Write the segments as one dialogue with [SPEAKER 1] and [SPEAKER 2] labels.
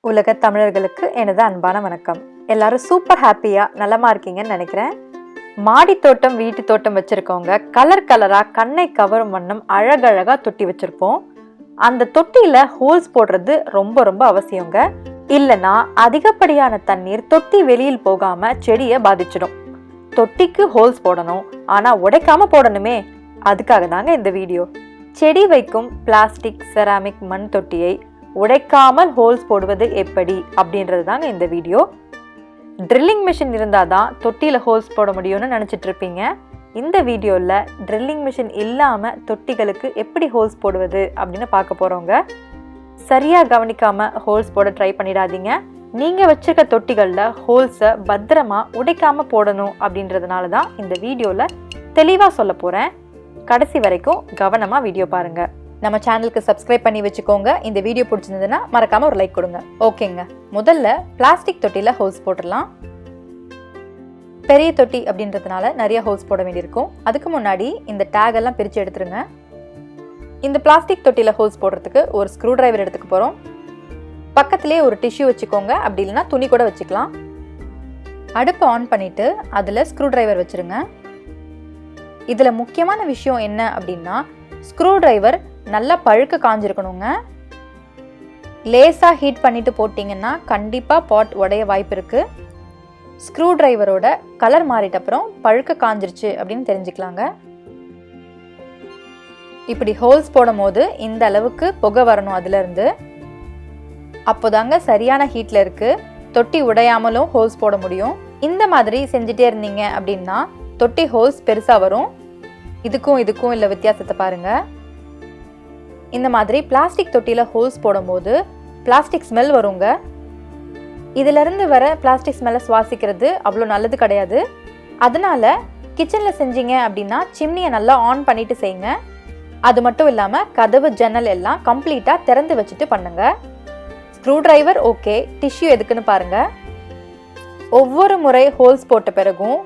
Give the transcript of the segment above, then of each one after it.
[SPEAKER 1] உலக தமிழர்களுக்கு எனது அன்பான வணக்கம். எல்லாரும் சூப்பர் ஹாப்பியா நலமா இருக்கீங்கன்னு நினைக்கிறேன். மாடி தோட்டம் வீட்டு தோட்டம் வச்சிருக்கவங்க கலர் கலரா கண்ணை கவரும் வண்ணம் அழகழகா தொட்டி வச்சிருப்போம். அந்த தொட்டியில ஹோல்ஸ் போடுறது ரொம்ப ரொம்ப அவசியங்க. இல்லைன்னா அதிகப்படியான தண்ணீர் தொட்டி வெளியில் போகாம செடியை பாதிச்சிடும். தொட்டிக்கு ஹோல்ஸ் போடணும், ஆனா உடைக்காம போடணுமே, அதுக்காக தாங்க இந்த வீடியோ. செடி வைக்கும் பிளாஸ்டிக் செராமிக் மண் தொட்டியை உடைக்காமல் ஹோல்ஸ் போடுவது எப்படி அப்படின்றது தாங்க இந்த வீடியோ. ட்ரில்லிங் மிஷின் இருந்தால் தான் தொட்டியில் ஹோல்ஸ் போட முடியும்னு நினச்சிட்டு இருப்பீங்க. இந்த வீடியோவில் ட்ரில்லிங் மிஷின் இல்லாமல் தொட்டிகளுக்கு எப்படி ஹோல்ஸ் போடுவது அப்படின்னு பார்க்க போகிறோங்க. சரியாக கவனிக்காமல் ஹோல்ஸ் போட ட்ரை பண்ணிடாதீங்க. நீங்கள் வச்சுருக்க தொட்டிகளில் ஹோல்ஸை பத்திரமா உடைக்காமல் போடணும் அப்படின்றதுனால தான் இந்த வீடியோவில் தெளிவாக சொல்ல போகிறேன். கடைசி வரைக்கும் கவனமாக வீடியோ பாருங்கள். நம்ம சேனலுக்கு சப்ஸ்கிரைப் பண்ணி வச்சுக்கோங்க. இந்த வீடியோ பிடிச்சிருந்ததுன்னா மறக்காம ஒரு லைக் கொடுங்க. ஓகேங்க, முதல்ல பிளாஸ்டிக் தொட்டியில ஹோல்ஸ் போட்டுடலாம். பெரிய தொட்டி அப்படின்றதுனால நிறைய ஹோல்ஸ் போட வேண்டியிருக்கும். அதுக்கு முன்னாடி இந்த டேக் எல்லாம் பிரித்து எடுத்துருங்க. இந்த பிளாஸ்டிக் தொட்டியில ஹோல்ஸ் போடுறதுக்கு ஒரு ஸ்க்ரூ டிரைவர் எடுத்துக்க போகிறோம். பக்கத்திலே ஒரு டிஷ்யூ வச்சுக்கோங்க, அப்படி இல்லைன்னா துணி கூட வச்சுக்கலாம். அடுப்பை ஆன் பண்ணிட்டு அதில் ஸ்க்ரூ டிரைவர் வச்சுருங்க. இதில் முக்கியமான விஷயம் என்ன அப்படின்னா, ஸ்க்ரூ டிரைவர் நல்லா பழுக்க காஞ்சிருக்கணுங்க. லேசாக ஹீட் பண்ணிட்டு போட்டிங்கன்னா கண்டிப்பாக பாட் உடைய வாய்ப்பு இருக்குது. ஸ்க்ரூ டிரைவரோட கலர் மாறிட்ட அப்புறம் பழுக்க காஞ்சிருச்சு அப்படின்னு தெரிஞ்சுக்கலாங்க. இப்படி ஹோல்ஸ் போடும் போது இந்த அளவுக்கு புகை வரணும் அதுலேருந்து. அப்போதாங்க சரியான ஹீட்டில் இருக்குது, தொட்டி உடையாமலும் ஹோல்ஸ் போட முடியும். இந்த மாதிரி செஞ்சுட்டே இருந்தீங்க அப்படின்னா தொட்டி ஹோல்ஸ் பெருசாக வரும். இதுக்கும் இல்லை வித்தியாசத்தை பாருங்கள். இந்த மாதிரி பிளாஸ்டிக் தொட்டியில் ஹோல்ஸ் போடும்போது பிளாஸ்டிக் ஸ்மெல் வருங்க. இதிலிருந்து வர பிளாஸ்டிக் ஸ்மெல்லை சுவாசிக்கிறது அவ்வளோ நல்லது கிடையாது. அதனால கிச்சனில் செஞ்சீங்க அப்படின்னா சிம்னியை நல்லா ஆன் பண்ணிட்டு செய்யுங்க. அது மட்டும் இல்லாமல் கதவு ஜன்னல் எல்லாம் கம்ப்ளீட்டாக திறந்து வச்சுட்டு பண்ணுங்க. ஸ்க்ரூ டிரைவர் ஓகே, டிஷ்யூ எதுக்குன்னு பாருங்க. ஒவ்வொரு முறை ஹோல்ஸ் போட்ட பிறகும்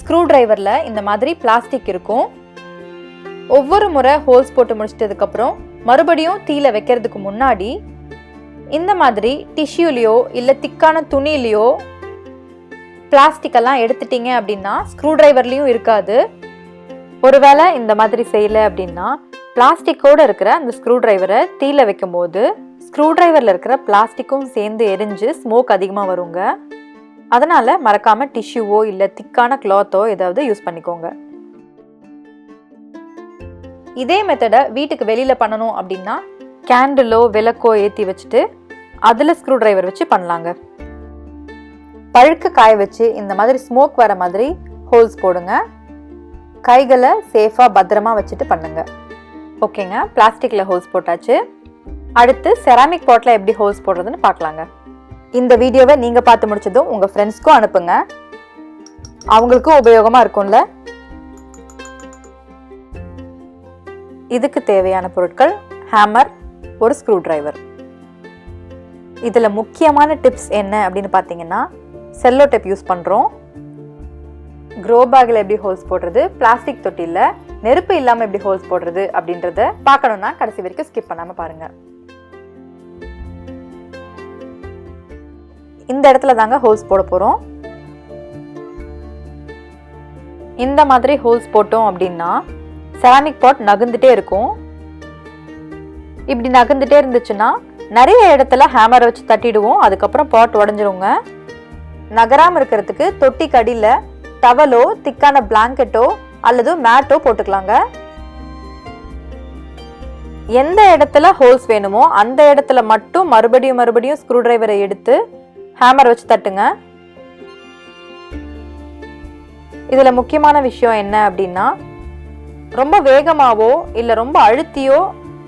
[SPEAKER 1] ஸ்க்ரூ டிரைவரில் இந்த மாதிரி பிளாஸ்டிக் இருக்கும். ஒவ்வொரு முறை ஹோல்ஸ் போட்டு முடிச்சிட்டதுக்கப்புறம் மறுபடியும் தீயில வைக்கிறதுக்கு முன்னாடி இந்த மாதிரி டிஷ்யூலையோ இல்லை திக்கான துணிலையோ பிளாஸ்டிக்கெல்லாம் எடுத்துட்டீங்க அப்படின்னா ஸ்க்ரூ டிரைவர்லேயும் இருக்காது. ஒருவேளை இந்த மாதிரி செய்யலை அப்படின்னா பிளாஸ்டிக்கோடு இருக்கிற அந்த ஸ்க்ரூ டிரைவரை தீயில வைக்கும் போது ஸ்க்ரூ டிரைவரில் இருக்கிற பிளாஸ்டிக்கும் சேர்ந்து எரிஞ்சு ஸ்மோக் அதிகமாக வருங்க. அதனால் மறக்காமல் டிஷ்யூவோ இல்லை திக்கான கிளாத்தோ ஏதாவது யூஸ் பண்ணிக்கோங்க. இதே மெத்தடை வீட்டுக்கு வெளியில் பண்ணணும் அப்படின்னா கேண்டிலோ விளக்கோ ஏற்றி வச்சுட்டு அதில் ஸ்க்ரூ டிரைவர் வச்சு பண்ணலாங்க. பழுக்க காய வச்சு இந்த மாதிரி ஸ்மோக் வர மாதிரி ஹோல்ஸ் போடுங்க. கைகளை சேஃபாக பத்திரமா வச்சுட்டு பண்ணுங்க. ஓகேங்க, பிளாஸ்டிக்கில் ஹோல்ஸ் போட்டாச்சு. அடுத்து செராமிக் பாட்டில் எப்படி ஹோல்ஸ் போடுறதுன்னு பார்க்கலாங்க. இந்த வீடியோவை நீங்கள் பார்த்து முடிச்சதும் உங்கள் ஃப்ரெண்ட்ஸ்க்கும் அனுப்புங்க, அவங்களுக்கும் உபயோகமாக இருக்கும்ல. இதுக்கு தேவையான பொருட்கள் ஹேமர், ஒரு ஸ்க்ரூ டிரைவர். இதில் முக்கியமான டிப்ஸ் என்ன அப்படின்னு பார்த்தீங்கன்னா, செல்லோ டேப் யூஸ் பண்ணுறோம். க்ரோ பேக்கில் எப்படி ஹோல்ஸ் போடுறது, பிளாஸ்டிக் தொட்டியில் நெருப்பு இல்லாமல் எப்படி ஹோல்ஸ் போடுறது அப்படின்றத பார்க்கணுன்னா கடைசி வரைக்கும் ஸ்கிப் பண்ணாமல் பாருங்கள். இந்த இடத்துல தாங்க ஹோல்ஸ் போட போகிறோம். இந்த மாதிரி ஹோல்ஸ் போட்டோம் அப்படின்னா செராமிக் பாட் நகர்ந்துட்டே இருக்கும். இப்படி நகர்ந்துட்டே இருந்துச்சுன்னா நிறைய இடத்துல ஹேமரை வச்சு தட்டிடுவோம், அதுக்கப்புறம் பாட் உடஞ்சிருங்க. நகராமல் இருக்கிறதுக்கு தொட்டி கடியில் டவலோ திக்கான பிளாங்கெட்டோ அல்லது மேட்டோ போட்டுக்கலாங்க. எந்த இடத்துல ஹோல்ஸ் வேணுமோ அந்த இடத்துல மட்டும் மறுபடியும் ஸ்க்ரூ டிரைவரை எடுத்து ஹேமர் வச்சு தட்டுங்க. இதில் முக்கியமான விஷயம் என்ன அப்படின்னா, ரொம்ப வேகமாவோ இல்லை ரொம்ப அழுத்தியோ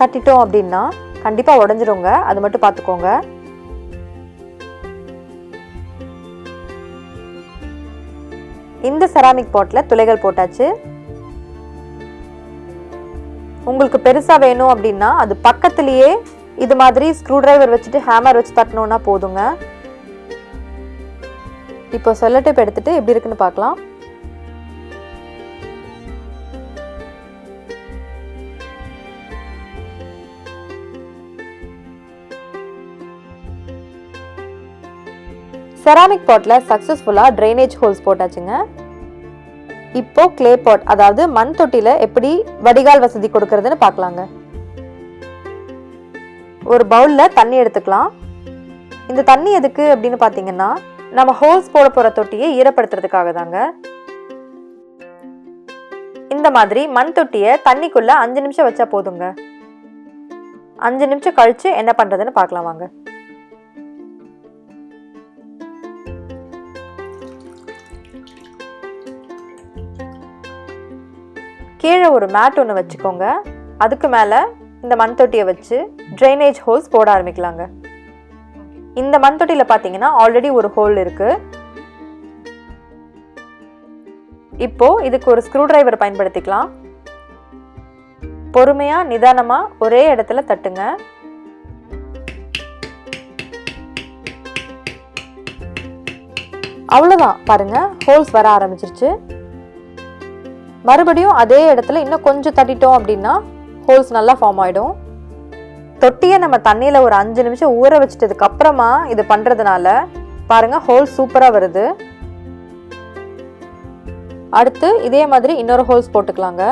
[SPEAKER 1] தட்டிட்டோம் அப்படின்னா கண்டிப்பாக உடஞ்சிருங்க, அது மட்டும் பார்த்துக்கோங்க. இந்த செராமிக் பாட்டில் துளைகள் போட்டாச்சு. உங்களுக்கு பெருசாக வேணும் அப்படின்னா அது பக்கத்துலேயே இது மாதிரி ஸ்க்ரூ டிரைவர் வச்சுட்டு ஹேமர் வச்சு தட்டணும்னா போதுங்க. இப்போ செல்லோ டேப் எடுத்துட்டு எப்படி இருக்குன்னு பார்க்கலாம். செராமிக் பாட்ல சக்சஸ்ஃபுல்லா ட்ரைனேஜ் ஹோல்ஸ் போட்டாச்சுங்க. இப்போ கிளே பாட் அதாவது மண் தொட்டில எப்படி வடிகால் வசதி கொடுக்கறதுன்னு பார்க்கலாங்க. ஒரு பவுல்ல தண்ணி எடுத்துக்கலாம். இந்த தண்ணி எதுக்கு அப்படின்னு பார்த்தீங்கன்னா நம்ம ஹோல்ஸ் போட போற தொட்டியை ஈரப்படுத்துறதுக்காக தாங்க. இந்த மாதிரி மண் தொட்டியை தண்ணிக்குள்ள 5 நிமிஷம் வச்சா போதுங்க. 5 நிமிஷம் கழிச்சு என்ன பண்றதுன்னு பார்க்கலாம் வாங்க. கீழே ஒரு மேட் ஒன்று வச்சுக்கோங்க. அதுக்கு மேலே இந்த மண் தொட்டியை வச்சு ட்ரைனேஜ் ஹோல்ஸ் போட ஆரம்பிக்கலாங்க. இந்த மண் தொட்டியில் பார்த்தீங்கன்னா ஆல்ரெடி ஒரு ஹோல் இருக்கு. இப்போ இதுக்கு ஒரு ஸ்க்ரூ டிரைவர் பயன்படுத்திக்கலாம். பொறுமையா நிதானமா ஒரே இடத்துல தட்டுங்க. அவ்வளோதான், பாருங்க ஹோல்ஸ் வர ஆரம்பிச்சிருச்சு. மறுபடியும் அதே இடத்துல இன்னும் கொஞ்சம் தட்டிட்டோம் அப்படின்னா ஹோல்ஸ் நல்லா ஃபார்ம் ஆயிடும். தொட்டியை நம்ம தண்ணியில் ஒரு 5 நிமிஷம் ஊற வச்சிட்டதுக்கு அப்புறமா இது பண்றதுனால பாருங்க ஹோல்ஸ் சூப்பரா வருது. அடுத்து இதே மாதிரி இன்னொரு ஹோல்ஸ் போட்டுக்கலாங்க.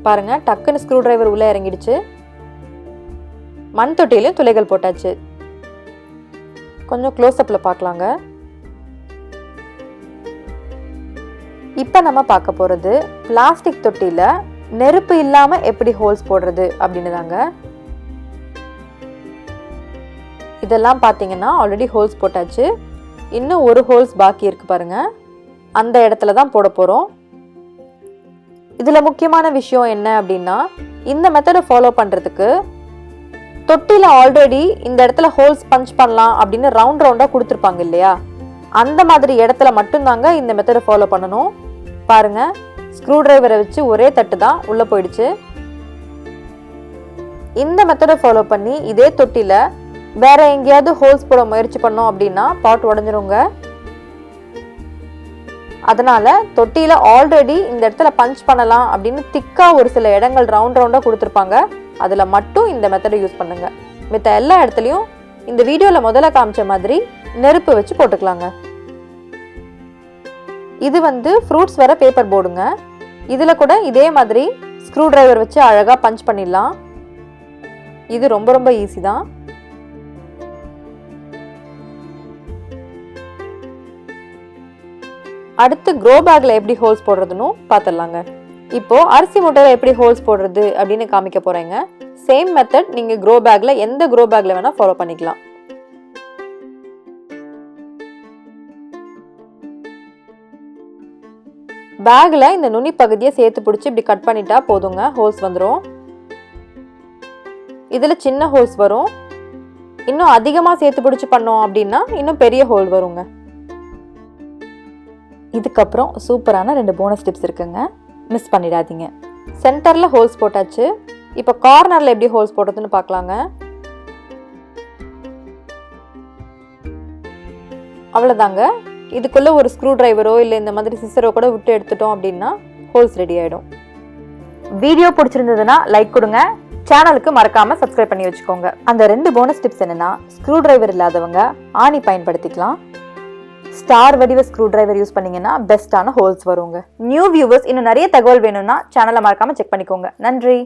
[SPEAKER 1] பாருங்க டக்குன்னு ஸ்க்ரூ டிரைவர் உள்ள இறங்கிடுச்சு. மண் தொட்டியிலும் துளைகள் போட்டாச்சு. கொஞ்சம் க்ளோஸ் அப்ல பார்க்கலாங்க. இப்போ நம்ம பார்க்க போறது பிளாஸ்டிக் தொட்டியில நெருப்பு இல்லாம எப்படி ஹோல்ஸ் போடுறது அப்படின்னு தாங்க. இதெல்லாம் பார்த்தீங்கன்னா ஆல்ரெடி ஹோல்ஸ் போட்டாச்சு. இன்னும் ஒரு ஹோல்ஸ் பாக்கி இருக்கு பாருங்க. அந்த இடத்துல தான் போட போறோம். இதுல முக்கியமான விஷயம் என்ன அப்படின்னா இந்த மெத்தடை ஃபாலோ பண்றதுக்கு தொட்டில ஆல்ரெடி இந்த இடத்துல ஹோல்ஸ் பஞ்ச் பண்ணலாம் அப்படின்னு ரவுண்ட் ரவுண்டா கொடுத்துருப்பாங்க இல்லையா, அந்த மாதிரி இடத்துல மட்டும்தாங்க இந்த மெத்தடை ஃபாலோ பண்ணணும். பாருங்க ஸ்க்ரூ டிரைவரை வச்சு ஒரே தட்டு தான் உள்ள போயிடுச்சு. இந்த மெத்தடை ஃபாலோ பண்ணி இதே தொட்டில வேற எங்கேயாவது ஹோல்ஸ் போட முயற்சி பண்ணோம் அப்படின்னா பாட் உடஞ்சிருங்க. அதனால தொட்டியில ஆல்ரெடி இந்த இடத்துல பஞ்ச் பண்ணலாம் அப்படின்னு திக்கா ஒரு சில இடங்கள் ரவுண்ட் ரவுண்டா கொடுத்துருப்பாங்க, அதுல மட்டும் இந்த மெத்தடை யூஸ் பண்ணுங்க. மித்த எல்லா இடத்துலயும் இந்த வீடியோல முதல்ல காமிச்ச மாதிரி நெருப்பு வச்சு போட்டுக்கலாங்க. இது ஃப்ரூட்ஸ் வர பேப்பர் போர்டுங்க. இதுல கூட இதே மாதிரி ஸ்க்ரூ டிரைவர் வச்சு அழகா பஞ்ச் பண்ணிடலாம். இது ரொம்ப ரொம்ப ஈஸி தான். அடுத்து க்ரோ பேக்ல எப்படி ஹோல்ஸ் போடுறதுன்னு பார்த்துடலாங்க. இப்போ அரிசி மூட்டையில எப்படி ஹோல்ஸ் போடுறது அப்படின்னு காமிக்க போறேங்க. சேம் மெத்தட் நீங்க க்ரோ பேக்ல எந்த க்ரோ பேக்ல வேணா ஃபாலோ பண்ணிக்கலாம். பேக்ல இந்த நுனி பகுதியை சேர்த்து பிடிச்சி இப்படி கட் பண்ணிட்டா போதுங்க, ஹோல்ஸ் வந்துடும். இதுல சின்ன ஹோல்ஸ் வரும். இன்னும் அதிகமா சேர்த்து பிடிச்சி பண்ணோம் அப்படின்னா இன்னும் பெரிய ஹோல் வருங்க. இதுக்கப்புறம் சூப்பரான 2 போனஸ் டிப்ஸ் இருக்குங்க, மிஸ் பண்ணிடாதீங்க. சென்டர்ல ஹோல்ஸ் போட்டாச்சு. இப்போ கார்னர்ல எப்படி ஹோல்ஸ் போடுறதுன்னு பார்க்கலாங்க. அவ்வளோதாங்க. இதுக்குள்ள ஒரு ஸ்க்ரூ டிரைவரோ இல்லை இந்த மாதிரி சிசரோ கூட விட்டு எடுத்துட்டோம் அப்படின்னா ஹோல்ஸ் ரெடி ஆயிடும். வீடியோ பிடிச்சிருந்ததுன்னா லைக் கொடுங்க. சேனலுக்கு மறக்காம சப்ஸ்கிரைப் பண்ணி வச்சுக்கோங்க. அந்த 2 போனஸ் டிப்ஸ் என்னன்னா, ஸ்க்ரூ டிரைவர் இல்லாதவங்க ஆணி பயன்படுத்திக்கலாம். ஸ்டார் வடிவ ஸ்க்ரூ டிரைவர் யூஸ் பண்ணீங்கன்னா பெஸ்டான ஹோல்ஸ் வருங்க. நியூ வியூவர்ஸ் இன்னும் நிறைய தகவல் வேணும்னா சேனலை மறக்காம செக் பண்ணிக்கோங்க. நன்றி.